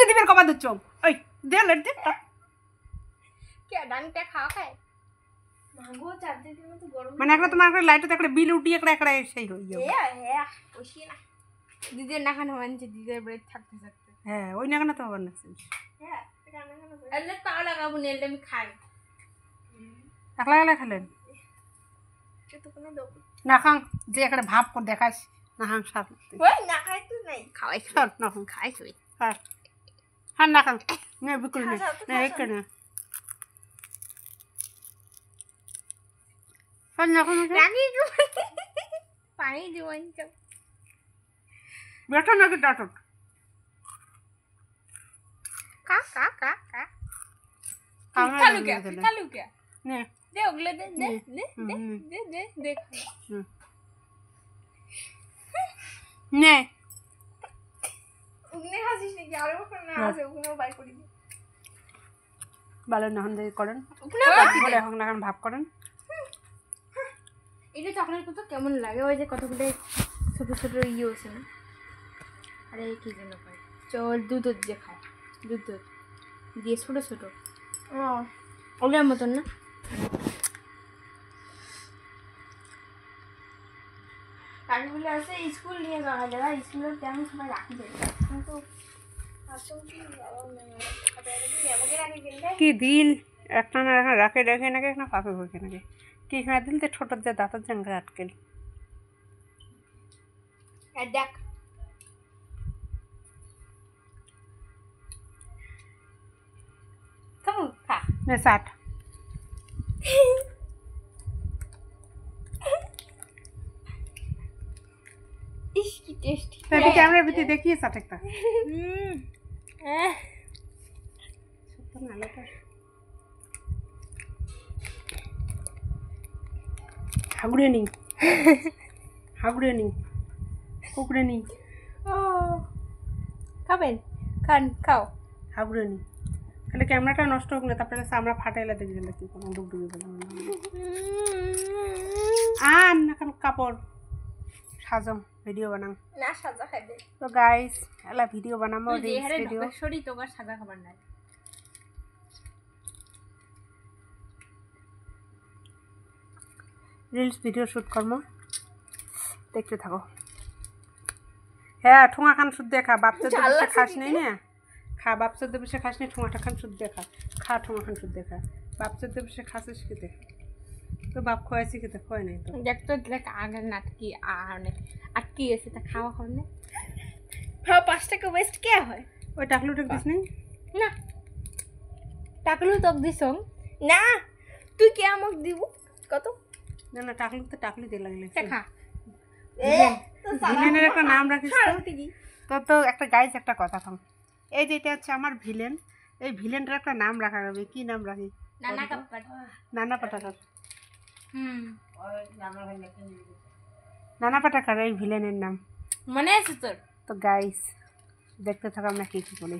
কে দিবেন কবা দিচ্ছ ওই দে লেট দে কে ডানটা খাওয়া খায় মাগো চারটে দিন তো গরম মানে একটা তোমার একটা লাইট একটা বিল উঠি একটা একটা সেই হই যাবে হ্যাঁ ওইসি না দিদের না খানো মানছে দিদের ব্রেড থাকতে থাকতে হ্যাঁ ওই না কেন তো হবে না হ্যাঁ এটা না কেন এলে তা লাগাবো না এলে আমি খাই একলা একলা খেলেন তো কোনো দো না খাং যে একটা ভাব করে দেখাস না খাং সার ওই না খাই তো নাই খাওয়াই সর না খাং খাই তুই হ্যাঁ হ্যাঁ না খাং না বিকুল না এক না হ্যাঁ না খাং রাগি পানি দিবেন তো বেটা নাকি ডাটট কা কা কা কা কালু কে নে দে ওগলে দে দে দে দে দে দে নে উগনে হাসিস নাকি আরে ওখানে না আছে ওখানেও বাই করে দি ভালো না হন দেখি করেন ওখানে বলে এখন না ভাব করেন এটা চকলেট কত কেমন লাগে ওই যে কতগুলো ছোট ছোট ইয়ে আছে না আরে কি যেন পাই চল দুধ দিয়ে খায় দুধ দিয়ে ছোট ছোট ও ওগুলোর মতন না কাজগুলো আছে স্কুল নিয়ে যাওয়া যারা স্কুলে তেমন সবাই রাখি দেয় কিন্তু কি দিল একটা না রাখে রেখে নাকি না পাপে ভরকে নাকি কি খানা দিল তো ছোট দিয়ে দাঁতের জাঙ্গা আটকেল দেখ কেমন খা না 60 ইস কি টেস্টি তাহলে ক্যামেরার ভিতরে দেখিয়ে 60 একটা সত্য না লোটা হাগুড়ে নি কুকুরে নি ও খাবেন খান খাও হাগুড়ে নি তাহলে ক্যামেরাটা নষ্ট হোক না তারপরে আমরা ফাটাইলা দেখি গেলে কি কোনো ডুবডুবি বলে আন এখন কাপড় সাজাম ভিডিও বানাম না সাজা খাইবে তো গাইস এলা ভিডিও বানামো রিলস ভিডিও সরি তোগার সাজা খাবার নাই রিলস ভিডিও শুট করবো দেখতে থাকো হ্যাঁ ঠোঙা খান শুদ্ধ খা বাপচা দেবসে খাস নেই না খা বাপচা দেবসে খাস নেই ঠোঙাটা খান শুদ্ধ খা ঠোঙা খান শুদ্ধ খা বাপচা দেবসে খাসিস খেতে তো বাপ খোয়াইছি খেতে খোয় নাই তো দেখ তো দেখ আগের নাটকি আটকি আছে তা খাওয়া খাওয়া না হ্যাঁ 5 টাকা ওয়েস্ট কে হয় ওই টাকলুটা দিস নেই না টাকলু তোক দিছম না তুই কে আমাক দিব কত না না টাকলু তো টাকলি দিয়ে লাগলে খা ভিলেনের একটা নাম রাখিস তো তো একটা গাইজ একটা কথা থাম এই যে এটা হচ্ছে আমার ভিলেন এই ভিলেনটার একটা নাম রাখা যাবে কি নাম রাখি নানা পাটাকার নানা পাটাকার এই ভিলেনের নাম মনে আছে তোর তো গাইস দেখতে থাকো আমরা কি কি বলি